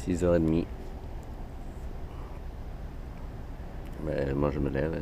6h30. Mais moi je me lève.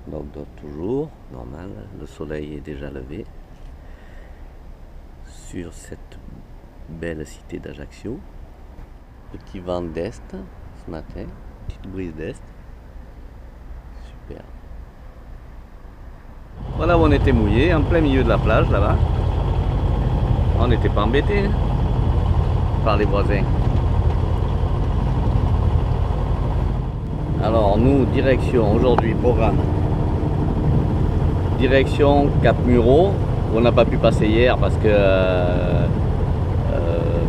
Donc toujours, normal. Le soleil est déjà levé. Sur cette belle cité d'Ajaccio. Petit vent d'est ce matin. Petite brise d'est. Super. Voilà où on était mouillé, en plein milieu de la plage là-bas. On n'était pas embêté par les voisins. Alors nous, direction aujourd'hui, programme. Direction Cap Muro, où on n'a pas pu passer hier parce que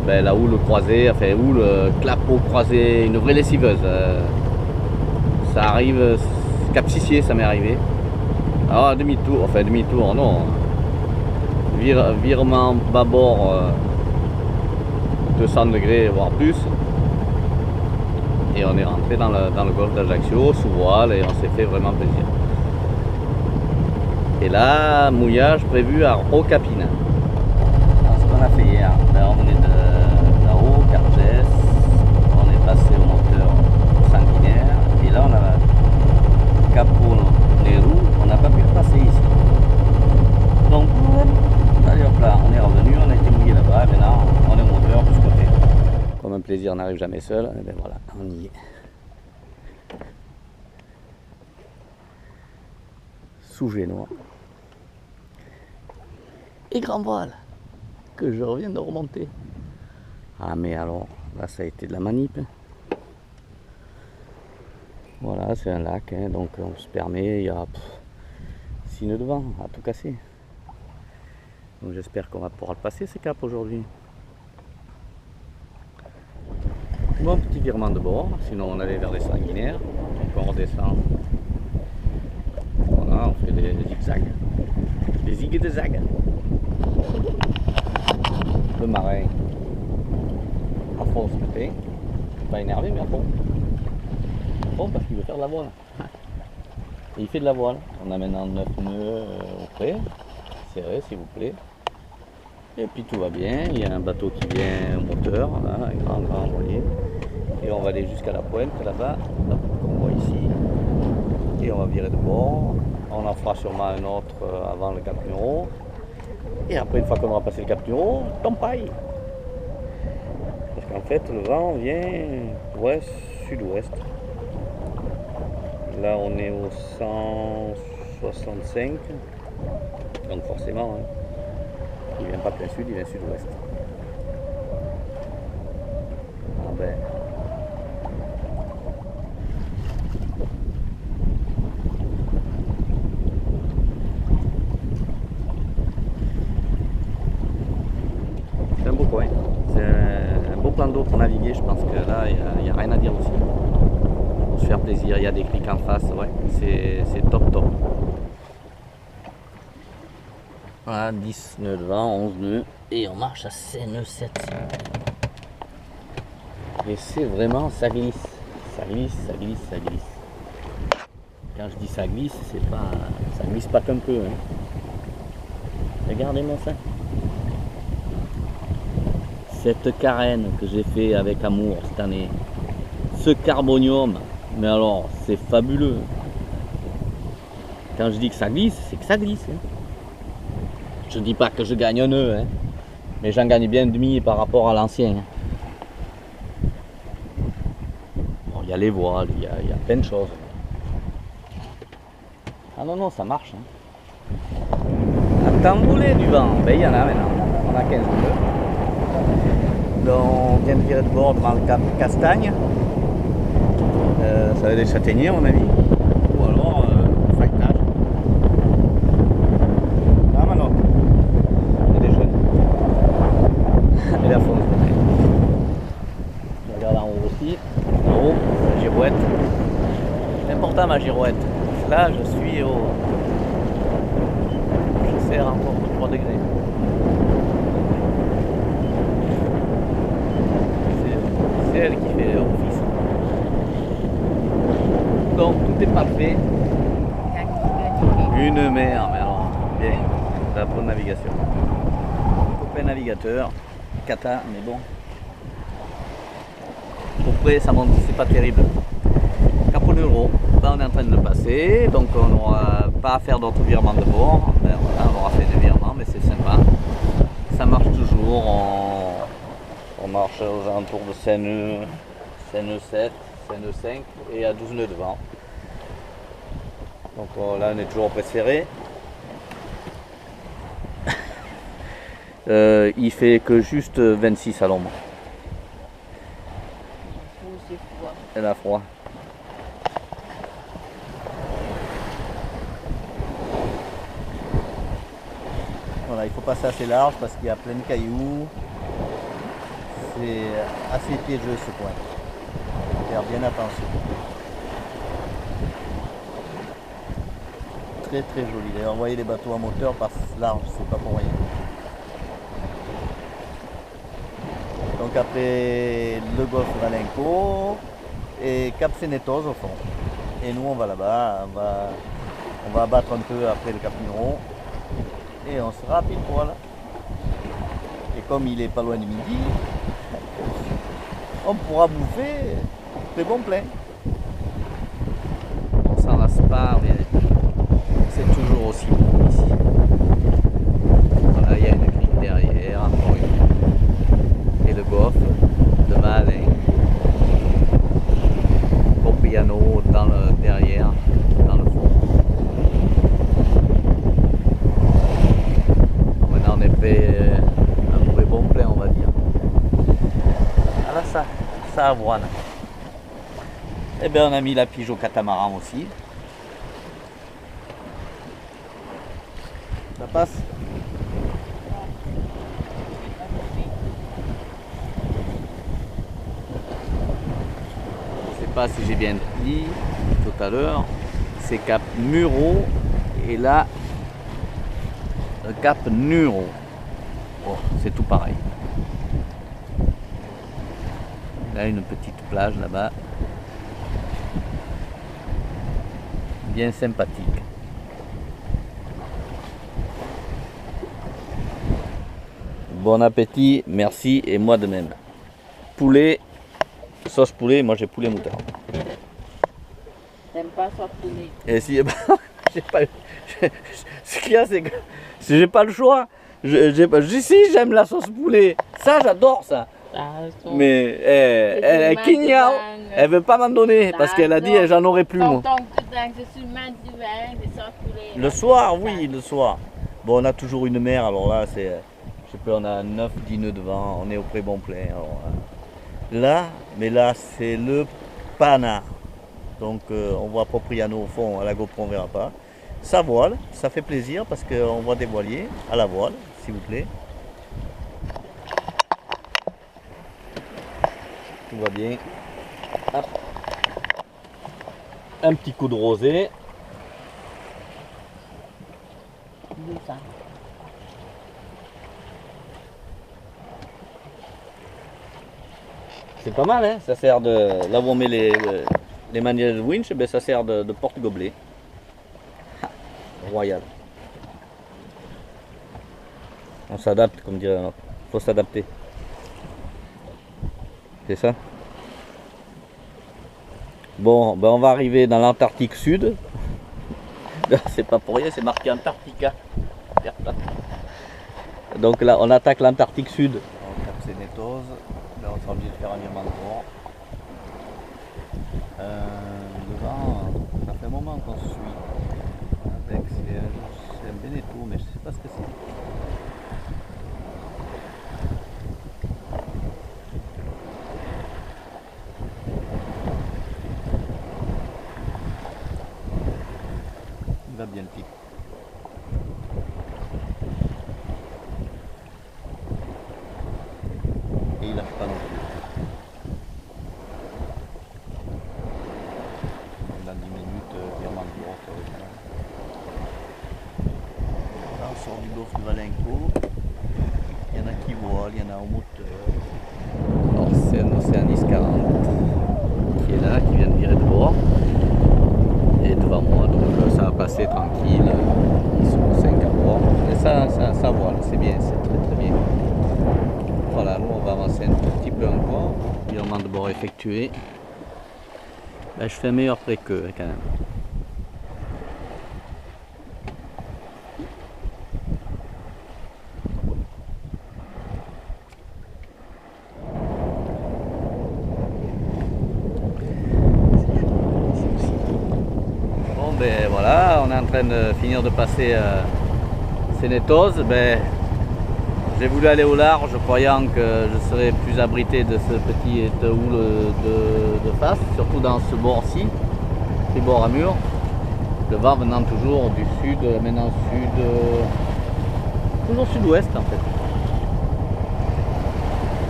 la houle croisée, enfin houle, clapot croisé, une vraie lessiveuse. Ça arrive, Cap Sissier ça m'est arrivé. Alors demi-tour, enfin demi-tour non. Virement bâbord 200 degrés voire plus. Et on est rentré dans le golfe d'Ajaccio sous voile et on s'est fait vraiment plaisir. Et là, mouillage prévu à Haut-Capine. Ce qu'on a fait hier, on est de là-haut, Cargès, on est passé au moteur sanguinaire et là on a Capot, les roues, on n'a pas pu le passer ici. Donc, allez hop là, on est revenu, on a été mouillé là-bas, et maintenant on est au moteur de ce côté. Comme un plaisir n'arrive jamais seul, et bien voilà, on y est. Sous Génois. Et grand voile, que je reviens de remonter. Ah mais alors, là ça a été de la manip. Voilà, c'est un lac, hein, donc on se permet, il y a 6 nœuds de vent à tout casser. Donc j'espère qu'on va pouvoir le passer ces caps aujourd'hui. Bon, petit virement de bord, sinon on allait vers les sanguinaires, donc on redescend. Voilà, on fait des zigzags, des zig et des zags. Le marin à fond ce matin, pas énervé mais à fond. À fond parce qu'il veut faire de la voile. Et il fait de la voile. On a maintenant 9 nœuds au près, serré s'il vous plaît. Et puis tout va bien, il y a un bateau qui vient au moteur, là, un grand voilier. Et on va aller jusqu'à la pointe là-bas, qu'on voit ici. Et on va virer de bord. On en fera sûrement un autre avant le Cap Muro. Et après, une fois qu'on aura passé le Cap Muro, Tampaille. Parce qu'en fait, le vent vient ouest, sud-ouest. Là, on est au 165. Donc forcément, hein, il vient pas plein sud, il vient sud-ouest. Ah ben. C'est un beau coin. C'est un beau plan d'eau pour naviguer. Je pense que là, il n'y a rien à dire aussi. Pour se faire plaisir, il y a des clics en face. Ouais, c'est top. Voilà, 10 nœuds de vent, 11 nœuds. Et on marche à 7 nœuds 7. Et c'est vraiment, ça glisse. Ça glisse. Quand je dis ça glisse, c'est pas, ça glisse pas qu'un peu. Hein. Regardez-moi ça. Cette carène que j'ai fait avec amour cette année. Ce carbonium, mais alors c'est fabuleux. Quand je dis que ça glisse, c'est que ça glisse. Hein. Je dis pas que je gagne un nœud, hein, mais j'en gagne bien demi par rapport à l'ancien. Bon, il y a les voiles, il y a plein de choses. Ah non, ça marche. Hein. À tambouler du vent, ben il y en a maintenant. On a 15 nœuds. Donc on vient de virer de bord devant le Cap Castagne. Ça va être des châtaigniers à mon avis. Ou alors factage. Ah Manoc. Il y a des jeunes. Et la fond. Je regarde en haut aussi. En haut, la girouette. C'est important ma girouette. Là je suis au. Je serre encore 3 degrés. C'est elle qui fait office. Donc tout est parfait. Une mer, mais alors bien, la bonne navigation. Copain navigateur, cata, mais bon. Pour près, ça monte, c'est pas terrible. Caponero, là on est en train de le passer, donc on n'aura pas à faire d'autres virements de bord. Ben, voilà, on aura fait des virements, mais c'est sympa. Ça marche toujours, on marche aux alentours de Seine 7, Seine 5 et à 12 nœuds de vent. Donc là on est toujours préféré. Il fait que juste 26 à l'ombre. Elle a froid. Voilà, il faut passer assez large parce qu'il y a plein de cailloux. C'est assez piégeux ce coin. Il faut faire bien attention. Très très joli. D'ailleurs, vous voyez les bateaux à moteur passent large, c'est pas pour rien. Donc après le golfe Valenco et Cap Sénétos au fond. Et nous on va là-bas, on va abattre un peu après le Cap Muron et on sera pile poil. Et comme il est pas loin du midi, on pourra bouffer très bon plein. On s'en lasse pas, mais c'est toujours aussi bon ici. Voilà, il y a une grille derrière, encore une. Et le golfe de Valin. Popriano dans le derrière, dans le fond. Maintenant on est fait un mauvais bon plein, on va dire. Voilà ça avoine. Et bien on a mis la pige au catamaran aussi. Ça passe. Je sais pas si j'ai bien dit tout à l'heure, c'est Cap Muro et là le Cap Nuro. Bon, c'est tout pareil. Là une petite plage là-bas, bien sympathique. Bon appétit, merci et moi de même. Poulet, sauce poulet, moi j'ai poulet moutarde. T'aimes pas sauce poulet? Et si, j'ai pas, ce qu'il y a, c'est que si j'ai pas le choix. Si j'aime la sauce poulet, ça j'adore ça. Mais elle est quignale, elle veut pas m'en donner parce qu'elle a dit j'en aurais plus moi. Le soir, oui, le soir. Bon, on a toujours une mer, alors là c'est, je sais pas, on a 9-10 nœuds de vent, on est au pré bon plein. Alors, là, mais là c'est le Pana. Donc on voit Popriano au fond, à la GoPro on verra pas. Ça voile, ça fait plaisir parce qu'on voit des voiliers à la voile, s'il vous plaît. Tout va bien. Hop. Un petit coup de rosée. C'est pas mal, hein, ça sert de... Là où on met les manivelles de winch, ben ça sert de porte-gobelet. Royal. On s'adapte, comme dirait l'autre. Faut s'adapter. C'est ça. Bon, ben on va arriver dans l'Antarctique Sud. C'est pas pour rien, c'est marqué Antarctica. Donc là, on attaque l'Antarctique Sud. On tape Sénétos. Là, on sera obligé de faire un virement de bord. Devant, ça fait un moment qu'on se suit. Avec c'est un Beneteau, mais je sais pas ce que c'est. Il va bien le type. Et il lâche pas non plus. Dans 10 minutes, virement de bord. Là, on sort du golfe de Valenco. Il y en a qui volent, il y en a au moteur. Alors c'est un Océanis 40 qui est là, qui vient de virer de bord. Et devant moi, donc ça va passer tranquille. Ils sont 5 à bord. Et ça voile, c'est bien, c'est très très bien. Voilà, nous on va avancer un tout petit peu encore. Puis on changement de bord effectué, ben, je fais un meilleur prêt qu'eux quand même. Bon ben voilà, on est en train de finir de passer Sénétos. Ben, j'ai voulu aller au large croyant que je serais plus abrité de ce petit houle de face, surtout dans ce bord-ci, ces bords à mur. Le vent venant toujours du sud, maintenant sud, toujours sud-ouest en fait.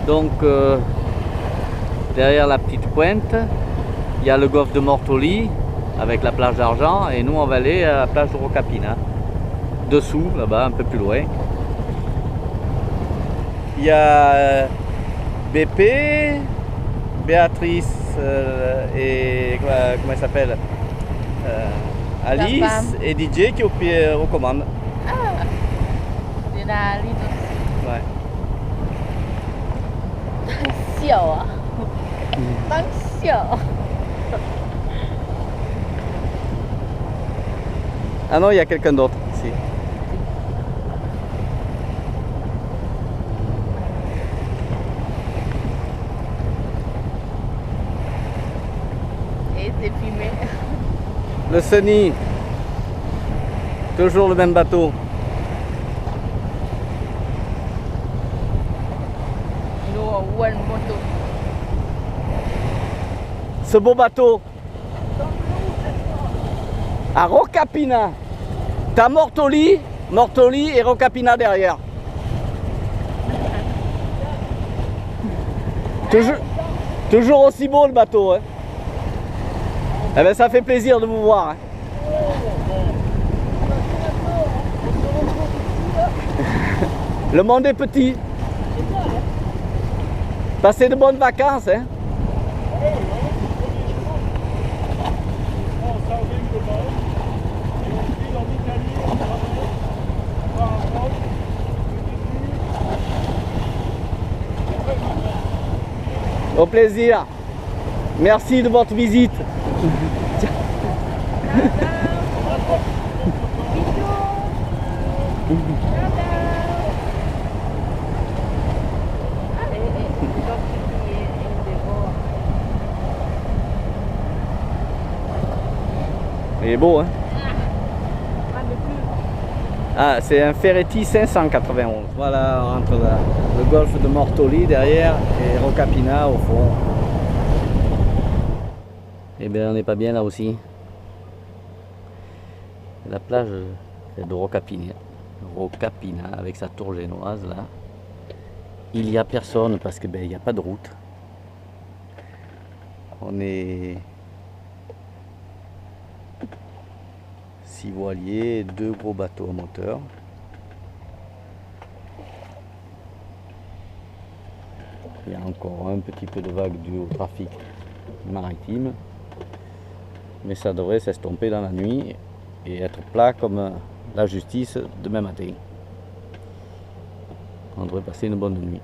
Donc derrière la petite pointe, il y a le golfe de Mortoli avec la plage d'Argent et nous on va aller à la plage de Rocapina. Dessous, là-bas, un peu plus loin. Il y a BP, Béatrice et comment elle s'appelle, Alice et DJ qui aux commandes. Ah, c'est la Alice aussi. Ouais. 很小啊，当小。 Ah non, il y a quelqu'un d'autre ici. Et c'est filmé. Le Sunny, toujours le même bateau. Nous, one moto. Ce beau bateau à Rocapina. T'as Mortoli et Rocapina derrière. Toujours aussi beau le bateau. Hein. Eh ben, ça fait plaisir de vous voir. Hein. Le monde est petit. Passez de bonnes vacances. Hein. Au plaisir. Merci de votre visite. Il est beau, hein? Ah, c'est un Ferretti 591. Voilà, entre le golfe de Mortoli derrière et Rocapina au fond. Eh bien, on n'est pas bien là aussi. La plage de Rocapina. Rocapina avec sa tour génoise là. Il n'y a personne parce que ben, il n'y a pas de route. On est 6 voiliers, 2 gros bateaux à moteur. Il y a encore un petit peu de vague dû au trafic maritime. Mais ça devrait s'estomper dans la nuit et être plat comme la justice demain matin. On devrait passer une bonne nuit.